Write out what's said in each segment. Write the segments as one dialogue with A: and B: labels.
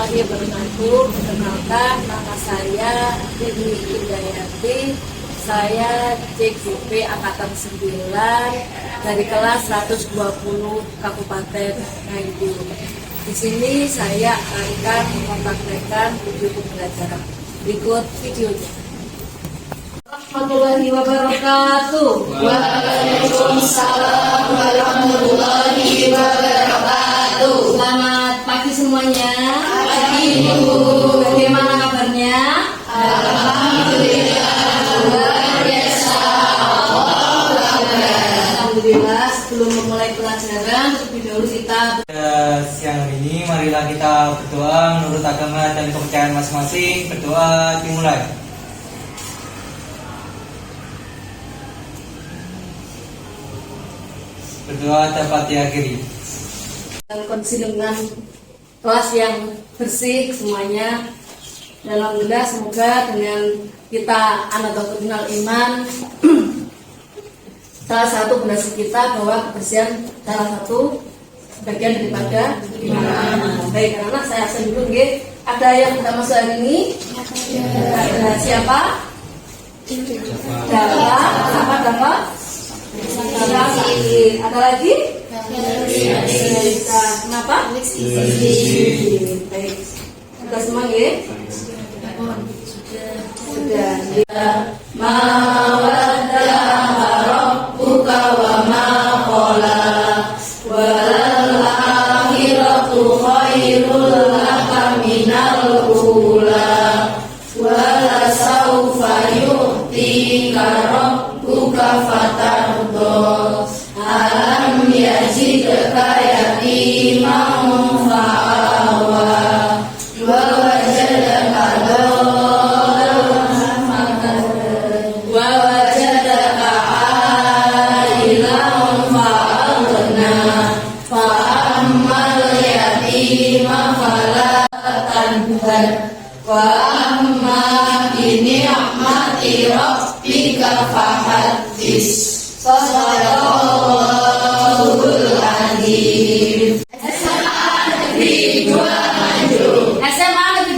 A: warahmatullahi wabarakatuh. Perkenalkan, nama saya Dini Indayati. Saya CGP Angkatan 9 dari kelas 120 Kabupaten Nganjuk. Di sini saya akan mempraktekkan video pembelajaran. Berikut videonya. Warahmatullahi wabarakatuh.
B: Waalaikumsalam warahmatullahi wabarakatuh.
A: Selamat pagi semuanya.
B: Pagi, Bu.
A: Bagaimana kabarnya?
B: Alhamdulillah. Luar biasa.
A: Alhamdulillah. Sebelum memulai pelajaran, terlebih dahulu kita
C: Siang ini marilah kita berdoa menurut agama dan kepercayaan masing-masing. Berdoa dimulai. Berdoa dapat diakhiri.
A: dalam kondisi dengan kelas yang bersih semuanya. Dan alhamdulillah, semoga dengan kita anak dokter iman salah satu fondasi kita bahwa kebersihan salah satu bagian daripada iman. Baik anak, saya absen dulu nggih. Ada yang sudah masuk hari ini? Ada siapa? Dapat. Ada lagi? Kenapa? Baik. Sudah semua nggih? Sudah.
B: Rabbuka wa ma qala wal akhiratu khairul laka minal ula wa sawfa yu'tika rabbuka fatarda alam yajidka yatiman fa'awa wa wajadaka wa amma bi ni'mati rabbika fahaddits. Shadaqallahul adzim. SMA Negeri 2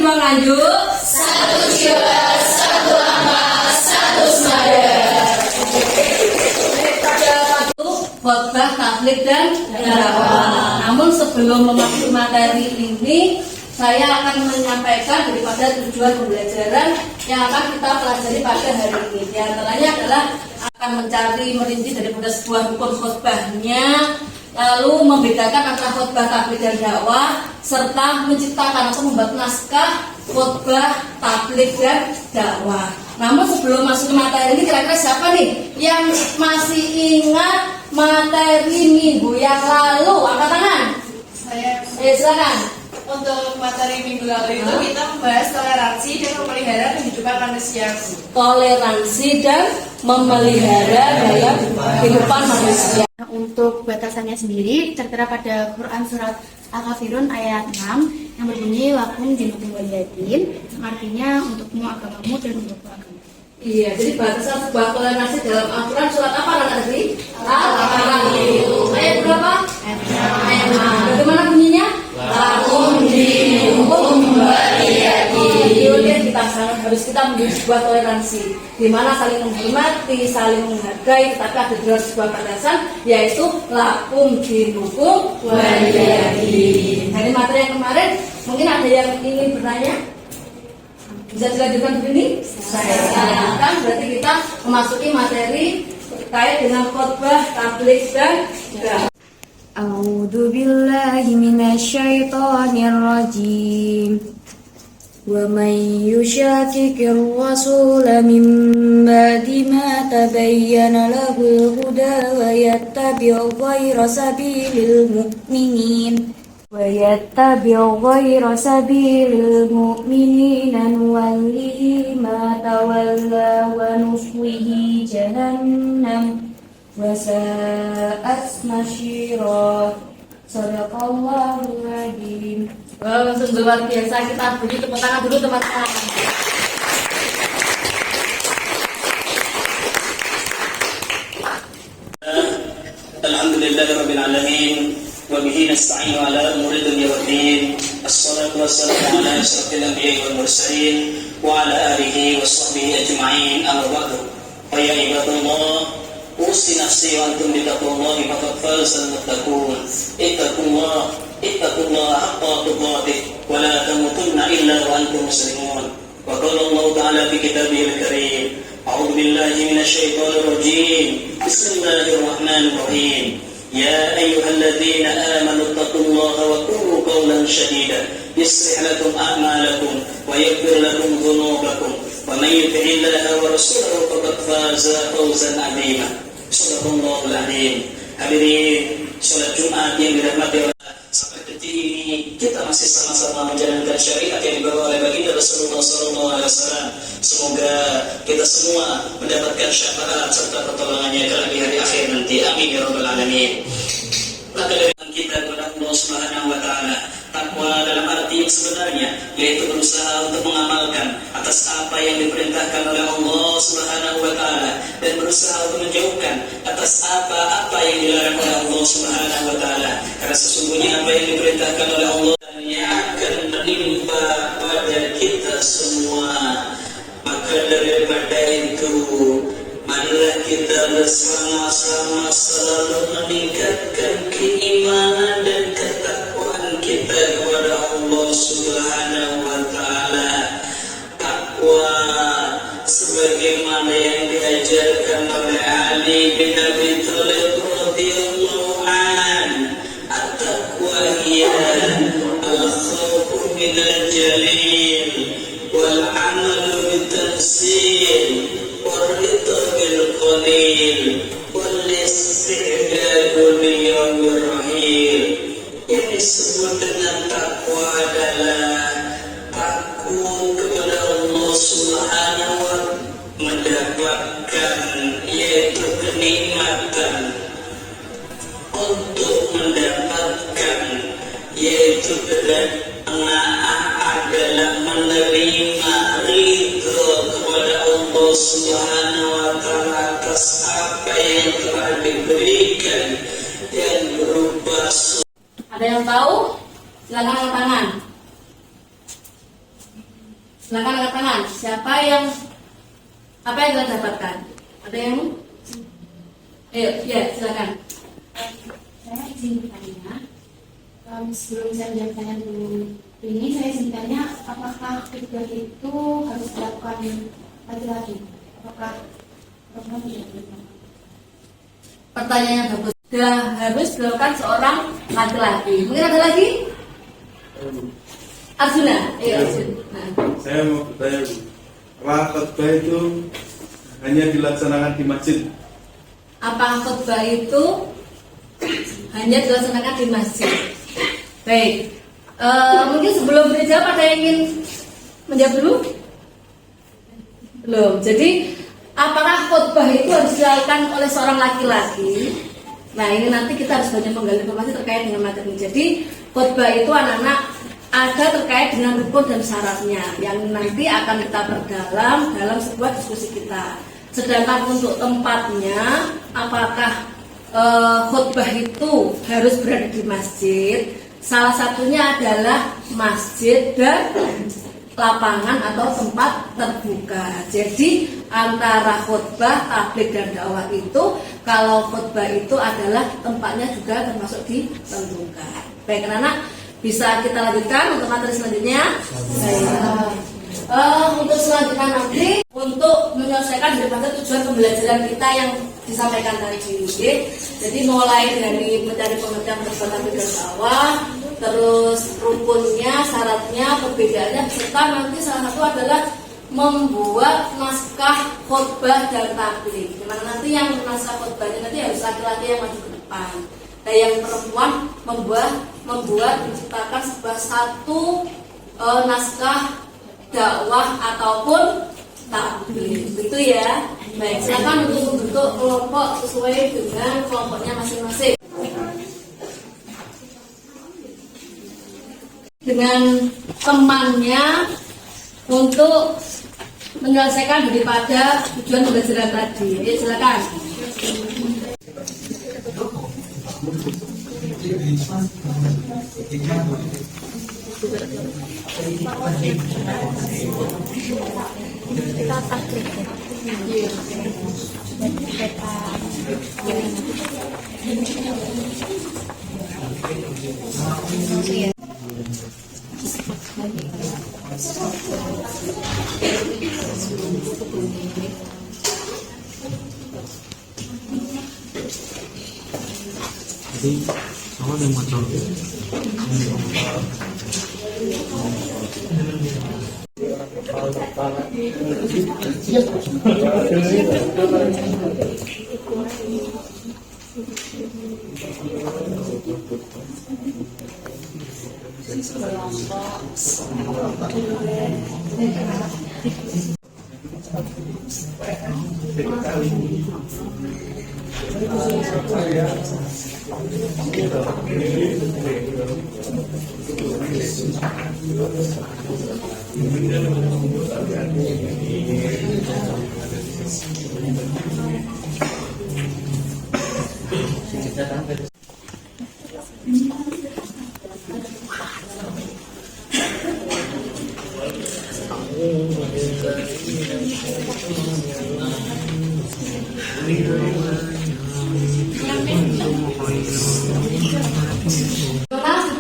B: Nganjuk. 1 Jelas, 1 Amal, 1 Semarang.
A: Khotbah, tabligh dan dakwah. Namun sebelum memasuki materi ini, saya akan menyampaikan daripada tujuan pembelajaran yang akan kita pelajari pada hari ini. Di antaranya adalah akan mencari merinci daripada sebuah rukun khotbahnya, lalu membedakan antara khotbah, tabligh dan dakwah, serta menciptakan atau membuat naskah khotbah, tabligh dan dakwah. Namun sebelum masuk ke materi ini, kira-kira siapa nih yang masih ingat materi minggu yang lalu? Angkat tangan.
B: Saya
A: Silakan.
B: untuk materi minggu lalu itu kita membahas toleransi dan memelihara kehidupan manusia.
A: Toleransi dan memelihara dalam kehidupan manusia.
D: Untuk batasannya sendiri tertera pada Quran surat Al-Kafirun ayat 6 yang berbunyi lakum dinukum waliyadin, yang artinya untukmu agamamu dan untukku agama.
A: Iya, jadi batasan sebuah toleransi dalam Al-Quran surat apa tadi? Al-Kafirun. Ayat berapa? Ayat 6. Bagaimana bunyinya?
B: Lakum dinukum waliyadin.
A: Kita harus menjadi sebuah toleransi di mana saling menghormati, saling menghargai, tetapi ada dalam sebuah batasan, yaitu lakum dinukum waliyadin. Dari materi yang kemarin, mungkin ada yang ingin bertanya? Bisa dilanjutkan begini? Saya lanjutkan, berarti kita memasuki materi terkait dengan khotbah, tabligh dan dakwah.
D: A'udzu billahi minasyaitonir rajim. Wa may yushaqiqir rasula min ba'di ma tabayyana lahul huda wa yattabi' ghayra sabilil mu'minin nuwallihi ma tawalla wa nuslihi jahannam wa sa'at masyira. Shadaqallahul adzim.
A: Wah, sungguh luar biasa. Kita beri tepuk tangan dulu teman-teman.
E: Alhamdulillahirabbil alamin wa bihi nasta'inu ala umuri dunya waddin. الصلاة والسلام على أشرف الأنبياء والمرسلين وعلى آله وصحبه أجمعين أما بعد فيا عباد الله أوصي نفسي وأنتم بتقوى الله فقد فاز المتقون اتقوا الله حق تقاته ولا تموتن إلا وأنتم مسلمون وقال الله تعالى في كتابه الكريم أعوذ بالله من الشيطان الرجيم بسم الله الرحمن الرحيم يا أيها الذين آمنوا اتقوا الله وقولوا قولا سديدا يصلح لكم أعمالكم ويغفر لكم ذنوبكم ومن يطع الله ورسوله فقد فاز فوزا عظيما صدق الله العظيم. Hadirin sholat Jumat yang dirahmati Allah, sampai detik ini kita masih sama-sama menjalankan syariat yang dibawa oleh baginda Rasulullah SAW. Semoga kita semua mendapatkan syafaat serta pertolongannya kelak di hari akhir nanti. Amin ya rabbal alamin. Maka dari kita kepada Allah Subhanahu wa taala, takwa dalam arti yang sebenarnya yaitu berusaha untuk mengamalkan atas apa yang diperintahkan oleh Allah Subhanahu wa taala dan berusaha untuk menjauhkan atas apa-apa yang dilarang oleh Allah Subhanahu wa taala. Karena sesungguhnya apa yang diperintahkan oleh Allah akan menimpa pada kita semua. Maka daripada itu, marilah kita bersama-sama selalu meningkatkan keimanan dan ketakwaan kita kepada Allah Subhanahu wa taala. Takwa sebagaimana yang diajarkan oleh Ali bin Abi Thalib radhiyallahu an. At-taqwa hiya al-khawfu min al-jalil wal 'amalu bit-tanzil والرضا بالقليل والاستعداد ليوم الرحيل. Yang disebut dengan takwa adalah takut kepada Allah Subhanahu wa taala, mendapatkan yaitu kenikmatan, untuk mendapatkan yaitu adalah menerima ridho kepada Allah Subhanahu wa taala atas apa yang telah diberikan yang berupa.
A: Ada yang tahu? Silakan angkat tangan. Silakan angkat tangan. Siapa yang apa yang telah dapatkan? Ada yang? Ayo, ya silakan.
D: Saya izin bertanya. Sebelum saya menjawab pertanyaan dulu ini, saya izin bertanya, apakah khutbah itu harus dilakukan laki-laki? Apakah perempuan tidak boleh?
A: Pertanyaan yang bagus. Sudah harus dilakukan seorang laki-laki. Mungkin ada lagi? Arjuna. Iya, Arjuna. Nah.
F: Saya mau bertanya, apakah khutbah itu hanya dilaksanakan di masjid?
A: Apakah khutbah itu hanya dilaksanakan di masjid? Baik. Mungkin sebelum dijawab ada yang ingin menjawab dulu? Belum. Jadi apakah khutbah itu harus dilakukan oleh seorang laki-laki? Nah, ini nanti kita harus banyak menggali informasi terkait dengan materi. Jadi khutbah itu anak-anak ada terkait dengan rukun dan syaratnya yang nanti akan kita perdalam dalam sebuah diskusi kita. Sedangkan untuk tempatnya, apakah khutbah itu harus berada di masjid? Salah satunya adalah masjid dan lapangan atau tempat terbuka. Jadi antara khutbah, tabligh dan dakwah itu, kalau khutbah itu adalah tempatnya juga termasuk ditentukan. Baik anak-anak, bisa kita lanjutkan untuk materi selanjutnya. Untuk selanjutnya nanti untuk menyelesaikan daripada tujuan pembelajaran kita yang disampaikan tadi. Jadi mulai dari mencari pengertian perbuatan dan dakwah, terus rukunnya, syaratnya, perbedaannya, serta nanti salah satu adalah membuat naskah khutbah dan tabligh. Dimana nanti yang naskah khutbahnya nanti harus laki-laki yang maju ke depan, dan yang perempuan membuat menciptakan sebuah satu naskah dakwah ataupun tabligh. Begitu ya. Baik, silakan untuk membentuk kelompok sesuai dengan kelompoknya masing-masing. Dengan temannya untuk menyelesaikan daripada tujuan pembelajaran tadi. Jadi silakan.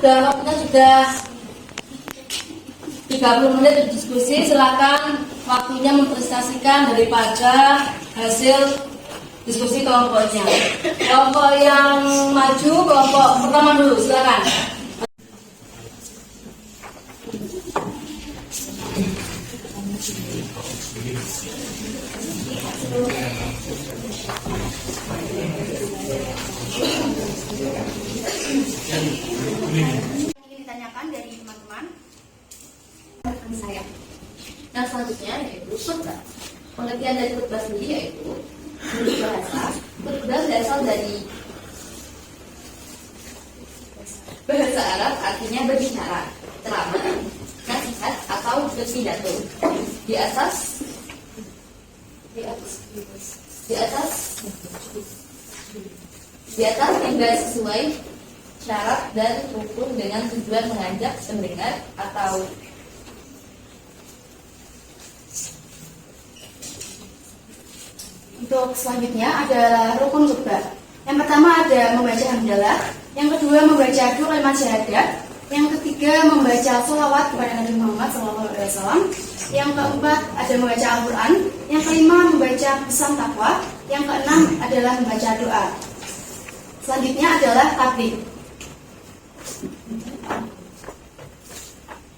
A: Waktunya sudah 30 menit berdiskusi. Silakan waktunya mempresentasikan daripada hasil diskusi kelompoknya. Kelompok yang maju, kelompok pertama dulu, silakan.
D: Ingin ditanyakan dari teman-teman saya.
B: Yang selanjutnya yaitu khutbah. Pengertian dari khutbah sendiri yaitu menurut bahasa, khutbah berasal dari bahasa Arab, artinya berbicara, ceramah, nasihat atau berpidato. Di atas tinggal sesuai syarat dan rukun dengan tujuan mengajak pendengar atau
D: Untuk selanjutnya adalah rukun khutbah. Yang pertama ada membaca hamdalah, yang kedua membaca dua kalimat syahadat, yang ketiga membaca sholawat kepada Nabi Muhammad SAW, yang keempat ada membaca Al-Quran, yang kelima membaca pesan takwa, yang keenam adalah membaca doa. Selanjutnya adalah tabligh.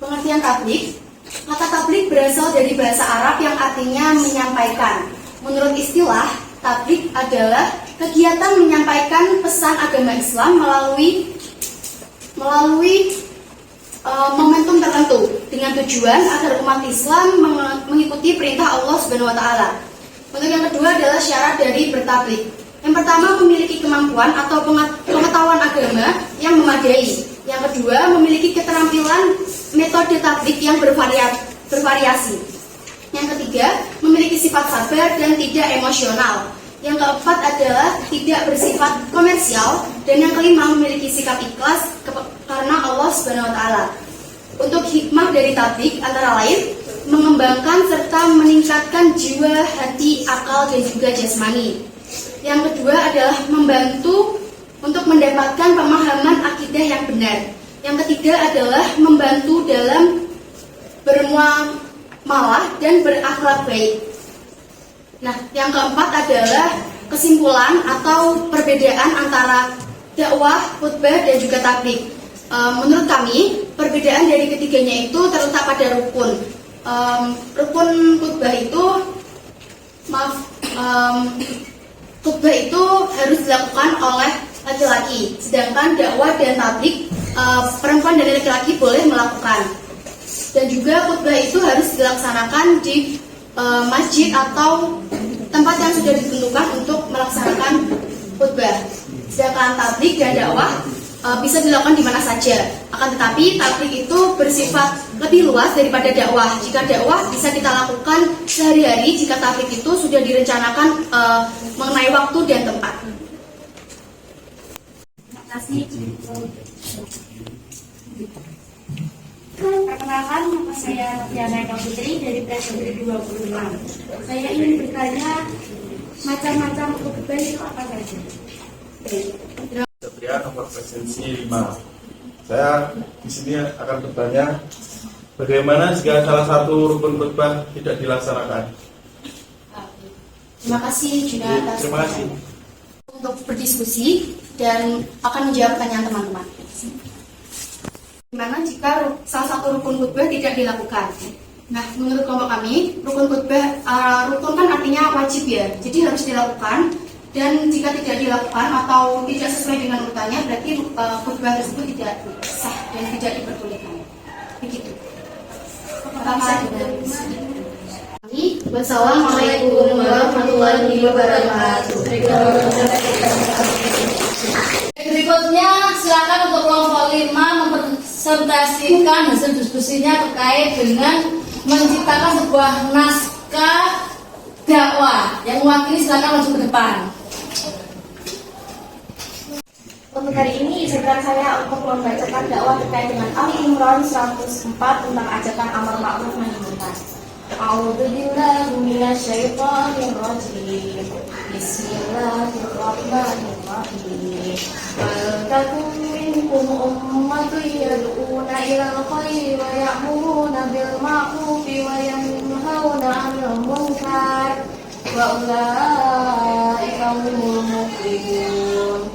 D: Pengertian tabligh. Kata tabligh berasal dari bahasa Arab yang artinya menyampaikan. Menurut istilah, tabligh adalah kegiatan menyampaikan pesan agama Islam melalui momentum tertentu dengan tujuan agar umat Islam mengikuti perintah Allah Subhanahu wa taala. Untuk yang kedua adalah syarat dari bertabligh. Yang pertama memiliki kemampuan atau pengetahuan agama yang memadai. Yang kedua memiliki keterampilan metode tabligh yang bervariasi. Yang ketiga memiliki sifat sabar dan tidak emosional. Yang keempat adalah tidak bersifat komersial, dan yang kelima memiliki sikap ikhlas karena Allah Subhanahu wa taala. Untuk hikmah dari tabligh antara lain mengembangkan serta meningkatkan jiwa, hati, akal dan juga jasmani. Yang kedua adalah membantu untuk mendapatkan pemahaman akidah yang benar. Yang ketiga adalah membantu dalam bermuamalah dan berakhlak baik. Nah, yang keempat adalah kesimpulan atau perbedaan antara dakwah, khutbah dan juga tabligh. Menurut kami, perbedaan dari ketiganya itu terletak pada rukun. Rukun khutbah itu, khutbah itu harus dilakukan oleh laki-laki, sedangkan dakwah dan tabligh perempuan dan laki-laki boleh melakukan. Dan juga khutbah itu harus dilaksanakan di masjid atau tempat yang sudah ditentukan untuk melaksanakan khutbah. Sedangkan tabligh dan dakwah bisa dilakukan di mana saja. Akan tetapi tabligh itu bersifat lebih luas daripada dakwah. Jika dakwah bisa kita lakukan sehari-hari, jika tabligh itu sudah direncanakan mengenai waktu dan tempat. Terima kasih. Perkenalkan, nama saya Diana Eka Putri dari Presentri 26. Saya ingin bertanya macam-macam khutbah itu apa saja?
F: Satria nomor presensi 5. Saya di sini akan bertanya bagaimana jika salah satu rukun khutbah tidak dilaksanakan.
D: Terima kasih juga atas
F: Terima kasih.
D: untuk berdiskusi dan akan menjawab pertanyaan teman-teman. Gimana jika salah satu rukun khutbah tidak dilakukan? Nah, menurut kelompok kami, rukun khutbah, rukun kan artinya wajib ya, jadi harus dilakukan. Dan jika tidak dilakukan atau tidak sesuai dengan urutannya, berarti khutbah tersebut tidak sah dan tidak diperbolehkan. Begitu.
B: Wassalamualaikum warahmatullahi wabarakatuh.
A: Berikutnya silakan untuk kelompok 5 mempresentasikan hasil diskusinya terkait dengan menciptakan sebuah naskah dakwah. Yang mewakili silakan maju ke depan.
D: Untuk hari ini, izinkan saya untuk membacakan dakwah terkait dengan Ali Imran 104 tentang ajakan amar ma'ruf nahi munkar.
B: A'udzubillahi minasyaitonir rajim. Bismillahirrahmanirrahim. Wal takum minkum ummatun yad'una ilal khairi wa ya'muruna bil ma'rufi wa yanhauna 'anil munkar wa ulaika humul muflihun.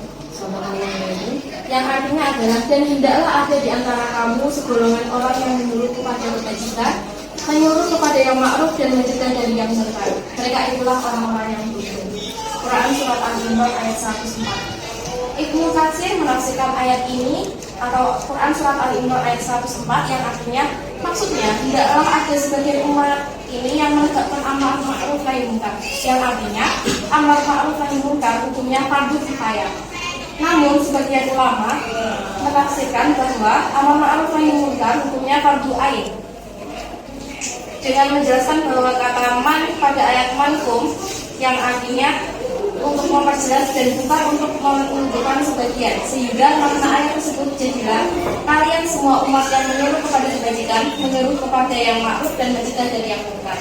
B: Yang artinya adalah, dan hendaklah ada di antara kamu segolongan orang yang menyuruh kepada kebajikan, menyuruh kepada yang ma'ruf dan mencegah dari yang munkar. Mereka itulah orang-orang yang beruntung. Quran Surat Al-Imran ayat 104. Ibnu Katsir menafsirkan ayat ini atau Quran Surat Al-Imran ayat 104 yang artinya, maksudnya hendaklah ada sebagian umat ini yang menegakkan amar ma'ruf nahi munkar. Yang artinya amar ma'ruf nahi munkar hukumnya fardu kifayah. Namun sebagian ulama menafsirkan bahwa amar ma'ruf nahi munkar hukumnya fardu ain, dengan menjelaskan bahwa kata man pada ayat mankum yang artinya untuk memperjelas dan bukan untuk menunjukkan sebagian, sehingga makna ayat tersebut jadilah kalian semua umat yang menyuruh kepada kebajikan, menyuruh kepada yang ma'ruf dan mencegah dari yang munkar.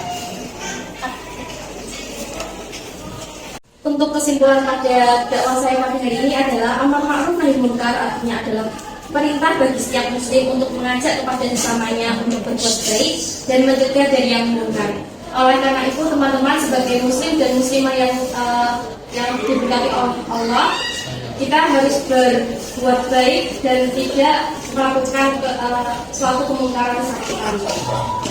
B: Untuk kesimpulan pada dakwah saya pada hari ini adalah amar ma'ruf nahi munkar artinya adalah perintah bagi setiap muslim untuk mengajak kepada sesamanya untuk berbuat baik dan mencegah dari yang munkar. Oleh karena itu teman-teman sebagai muslim dan muslimah yang diberkati Allah, kita harus berbuat baik dan tidak melakukan suatu kemungkaran kesakitan.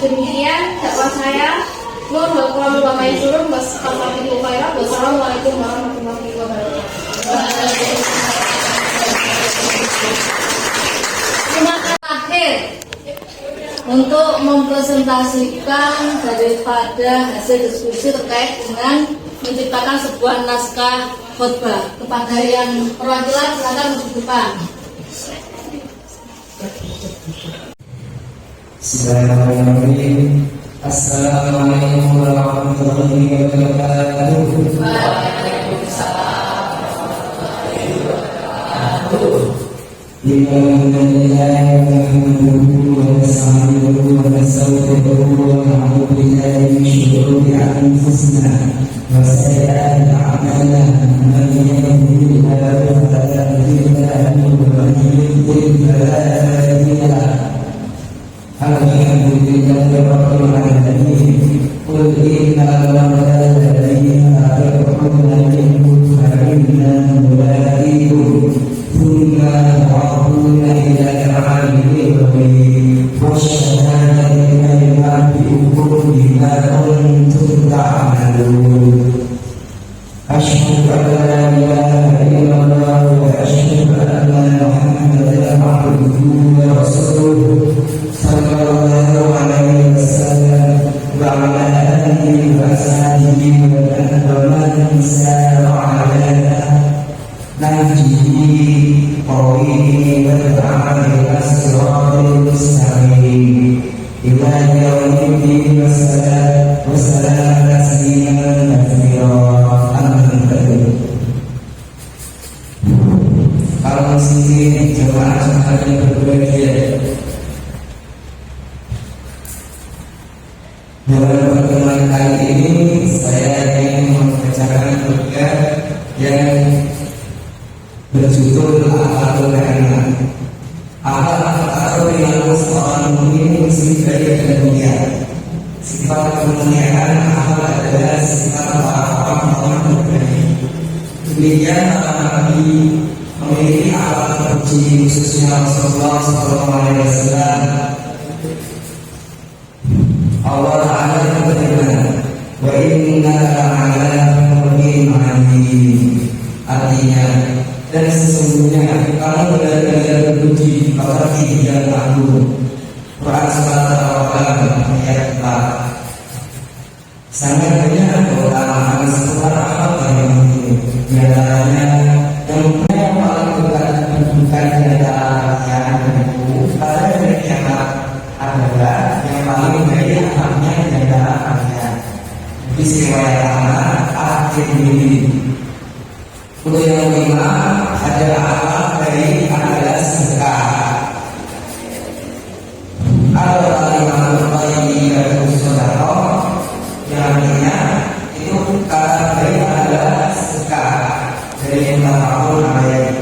B: Demikian dakwah saya. Wassalamualaikum warahmatullahi wabarakatuh.
A: Terima kasih untuk mempresentasikan daripada hasil diskusi terkait dengan menciptakan sebuah naskah khutbah. Kepada yang perwakilan silakan untuk depan.
G: Bismillahirrahmanirrahim. Assalamualaikum warahmatullahi wabarakatuh. Innalillahi wa nahmaduhu wa nasta'inuhu wa nastaghfiruhu wa na'udzu billahi min shururi anfusina wa sayyi'ati a'malina. Man yahdihillahu fala mudilla lahu wa man yudlil fala hadiya lahu. Alhamdulillahi rabbil alamin. Qul inna alladhina yad'una min dunihi mulaikum thumma ya'uduna ila al-'alimil ghaib wash-shahadati yunabbi'ukum bima kuntum ta'malun. Asyhadu an la ilaha illallah wa asyhadu anna Muhammadan 'abduhu wa rasuluh sallallahu alaihi wasallam wa ala alihi wa sahbihi wa man sara ala nahjihi qawmihi wa ta'ala as-siratal mustaqim ila yaumiddin wa salam tasliman katsiran. Alhamdulillah. betul akhlakul karimah. Akhlak perilaku seorang mukmin muslim dari dunia. Sifat kemuliaan akhlak adalah sifat orang-orang berani. Demikian para nabi memiliki akhlak terpuji, khususnya Rasulullah SAW. Allah Ta'ala berfirman, wa inna la'ala khuluqin 'azim. Artinya, dan sesungguhnya kamu benar-benar berpuji pada diri yang agung. Quran Surat Al-Baqarah ayat 4. Sangat banyak keutamaan seputar akhlak yang mulia. Di antaranya yang paling bukan di antara kalian itu pada hari kiamat adalah yang paling baik akhlaknya di antara kalian. Bismillahirrahmanirrahim. Akhir ini. Untuk yang kelima adalah akhlak dari adalah sedekah. Ada kalimat yang bersedekah yang artinya itu kata dari adalah sedekah dari yang tahun ayat.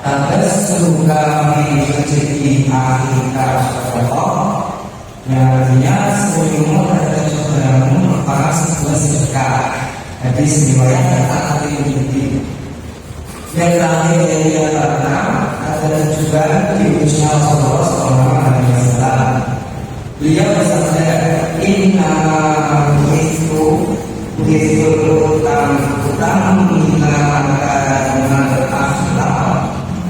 G: Atas suka kami menjadi akhirnya sedekah yang artinya semuanya adalah saudaramu merupakan sebuah sedekah. Hadis riwayat At-Tirmidzi. Yang terakhir dari yang keenam adalah juga diucapkan Rasulullah SAW. Beliau bersabda, Inna bu'istu utang dengan akhlak.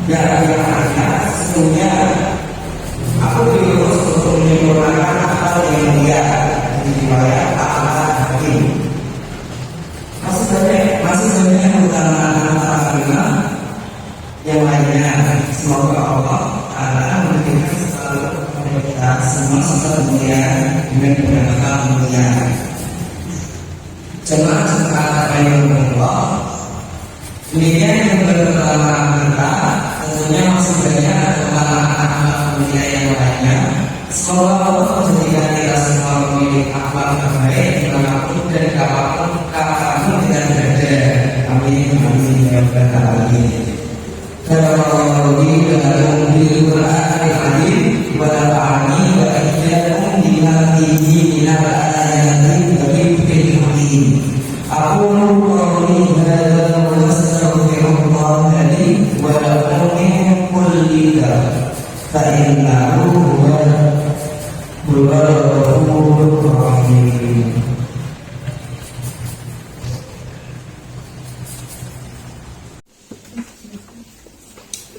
G: Yang artinya sesungguhnya aku diutus untuk menyempurnakan akhlak yang mulia. Di riwayat Al-Hakim. Masih banyak keutamaan kalimat yang lainnya. Semoga Allah Ta'ala memberikan selalu kepada kita semua sifat kemuliaan dengan beberapa kemuliaan. Jemaah sekalian rahimahullah, demikian yang pertama kita, tentunya masih banyak keutamaan kemuliaan yang lainnya. Semoga Allah menjadikan kita semua memiliki akhlak terbaik dimanapun dan kapanpun kita berada. Amin amin ya rabbal alamin. Assalamualaikum warahmatullahi wabarakatuh. Wa nafa'ani wa iyyakum bima fihi minal ayatin wa dhikril hakim. Aqulu qawli hadza wa astaghfirullah li wa lakum min kulli dhanb. Fa innahu huwal ghafurur rahim.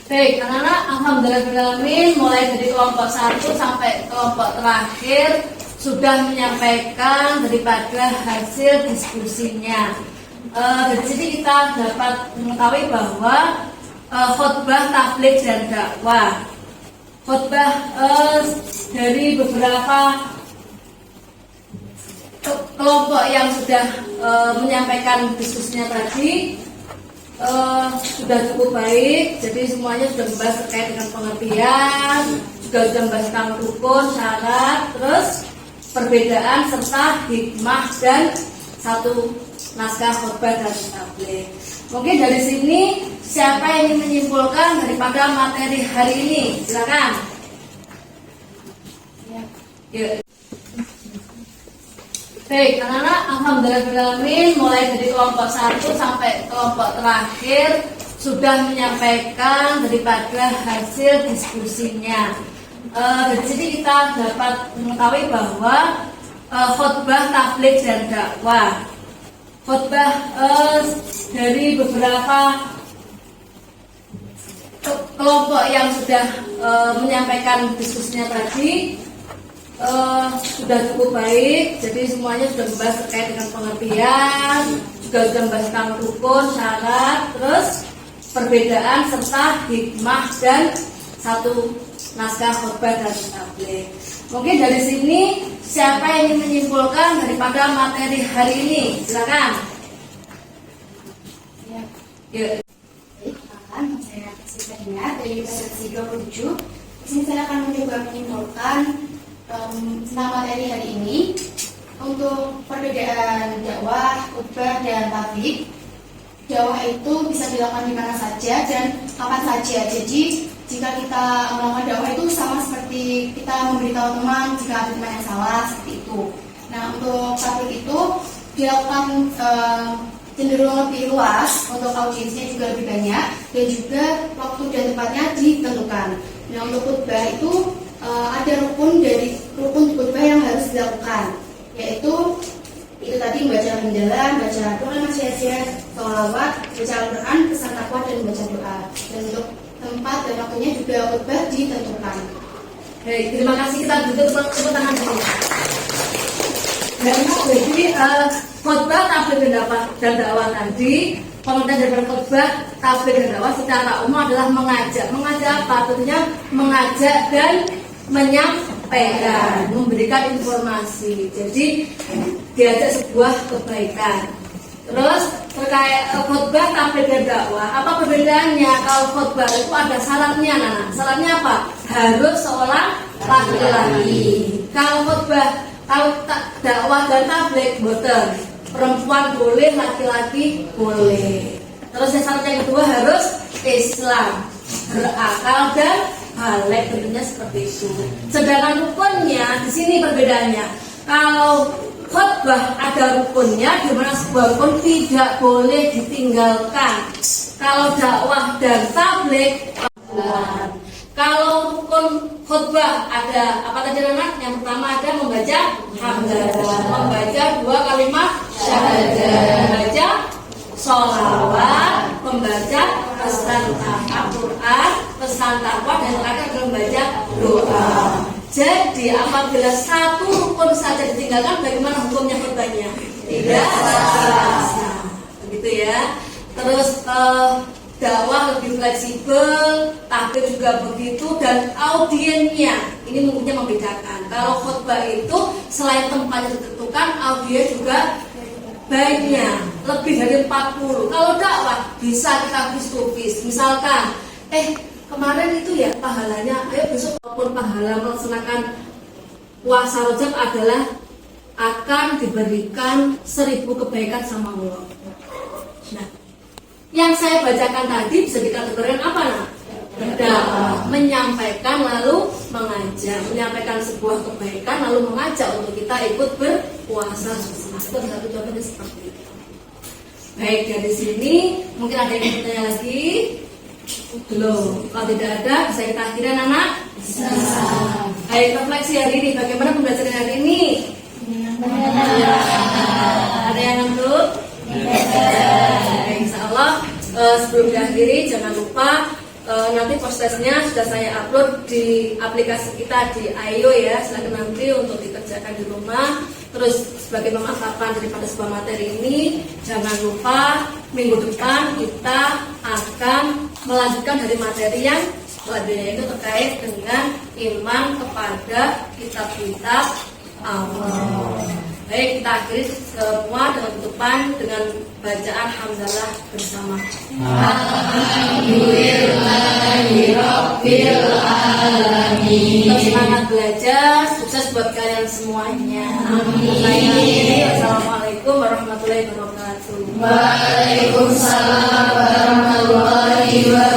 A: Baik, anak-anak, alhamdulillahirrahmanirrahim, mulai dari kelompok 1 sampai kelompok terakhir sudah menyampaikan daripada hasil diskusinya. Dari sini kita dapat mengetahui bahwa khutbah, tabligh dan dakwah. Khutbah dari beberapa kelompok yang sudah menyampaikan diskusinya tadi sudah cukup baik. Jadi semuanya sudah membahas terkait dengan pengertian, juga sudah membahas tentang rukun, syarat, terus perbedaan serta hikmah dan satu naskah khutbah dan tabligh. Mungkin dari sini siapa yang ingin menyimpulkan daripada materi hari ini? Silakan. Ya. Baik, anak-anak, alhamdulillahirrahmanirrahim, mulai dari kelompok 1 sampai kelompok terakhir sudah menyampaikan daripada hasil diskusinya. Dari sini kita dapat mengetahui bahwa khutbah, tabligh dan dakwah. Khutbah dari beberapa kelompok yang sudah menyampaikan diskusinya tadi sudah cukup baik. Jadi semuanya sudah membahas terkait dengan pengertian, juga sudah membahas tentang rukun, syarat, terus perbedaan serta hikmah dan satu naskah khutbah dan tabligh. Mungkin dari sini siapa yang ingin menyimpulkan daripada materi hari ini? Silakan. Ya.
D: Silakan, saya kasih tanya dari sesi 27. Di sini saya akan mencoba menyimpulkan tentang materi hari ini. Untuk perbedaan dakwah, khutbah dan tabligh, dakwah itu bisa dilakukan di mana saja dan kapan saja. Jadi jika kita melakukan dakwah itu sama seperti kita memberitahu teman jika ada teman yang salah, seperti itu. Nah, untuk tabligh itu dilakukan cenderung lebih luas, untuk audiensnya juga lebih banyak, dan juga waktu dan tempatnya ditentukan. Nah, untuk khutbah itu ada rukun khutbah yang harus dilakukan, yaitu itu tadi membaca hamdalah, baca doa masyarakat, sholawat, baca Al-Quran, pesan takwa dan baca doa. Dan untuk tempat dan waktunya juga khutbah ditentukan.
A: Baik, terima kasih, kita duduk tepuk tangan dulu. Jadi khutbah tabligh dan dakwah tadi, pengertian dari khutbah tabligh dan dakwah secara umum adalah mengajak. Mengajak apa? Tentunya mengajak dan menyampaikan, memberikan informasi. Jadi diajak sebuah kebaikan. Terus terkait khutbah tabligh dan dakwah, apa perbedaannya? Kalau khutbah itu ada syaratnya, Nana. Syaratnya apa? Harus seorang laki-laki. Kalau khutbah, kalau dakwah dan tabligh boten, perempuan boleh, laki-laki boleh. Terus yang syarat yang kedua harus Islam, berakal dan balik, tentunya seperti itu. Sedangkan rukunnya di sini perbedaannya. Kalau khutbah ada rukunnya, di mana sebuah rukun tidak boleh ditinggalkan. Kalau dakwah dan tabligh, kalau rukun khutbah ada apa tadi anak? Yang pertama ada membaca hamdalah, membaca 2 kalimat syahadat, membaca sholawat, membaca pesan Al-Quran, pesan takwa, dan terakhir adalah membaca doa. Jadi apabila satu rukun saja ditinggalkan, bagaimana hukumnya khutbahnya? Tidak sah, begitu ya. Terus dakwah lebih fleksibel, tabligh juga begitu, dan audiennya ini mungkin membedakan. Kalau khutbah itu selain tempatnya ditentukan, audiens juga banyak, lebih dari 40. Kalau dakwah bisa kita face to face. Misalkan, kemarin itu ya pahalanya, ayo besok walaupun pahala melaksanakan puasa Rajab adalah akan diberikan 1000 kebaikan sama Allah. Nah, yang saya bacakan tadi bisa dikategorikan apa, nak? Berdakwah, menyampaikan lalu mengajak, menyampaikan sebuah kebaikan lalu mengajak untuk kita ikut berpuasa. Itu satu contohnya seperti itu. Baik, dari sini mungkin ada yang bertanya lagi? Belum. Kalau tidak ada, bisa kita akhiri, anak? Bisa. Baik, refleksi hari ini. Bagaimana pembelajaran hari ini? Ada yang ngantuk? Insya Allah sebelum diakhiri jangan lupa nanti postesnya sudah saya upload di aplikasi kita di Ayo ya. Silakan nanti untuk dikerjakan di rumah. Terus sebagai pemahaman daripada sebuah materi ini, jangan lupa minggu depan kita akan melanjutkan dari materi yang selanjutnya, itu terkait dengan iman kepada kitab-kitab Allah. Baik, kita akhiri semua dengan tutupan dengan bacaan hamdalah bersama. Alhamdulillahirobbilalamin. Semangat belajar, sukses buat kalian semuanya. Amin. Wassalamualaikum warahmatullahi wabarakatuh.
B: Waalaikumsalam warahmatullahi wabarakatuh.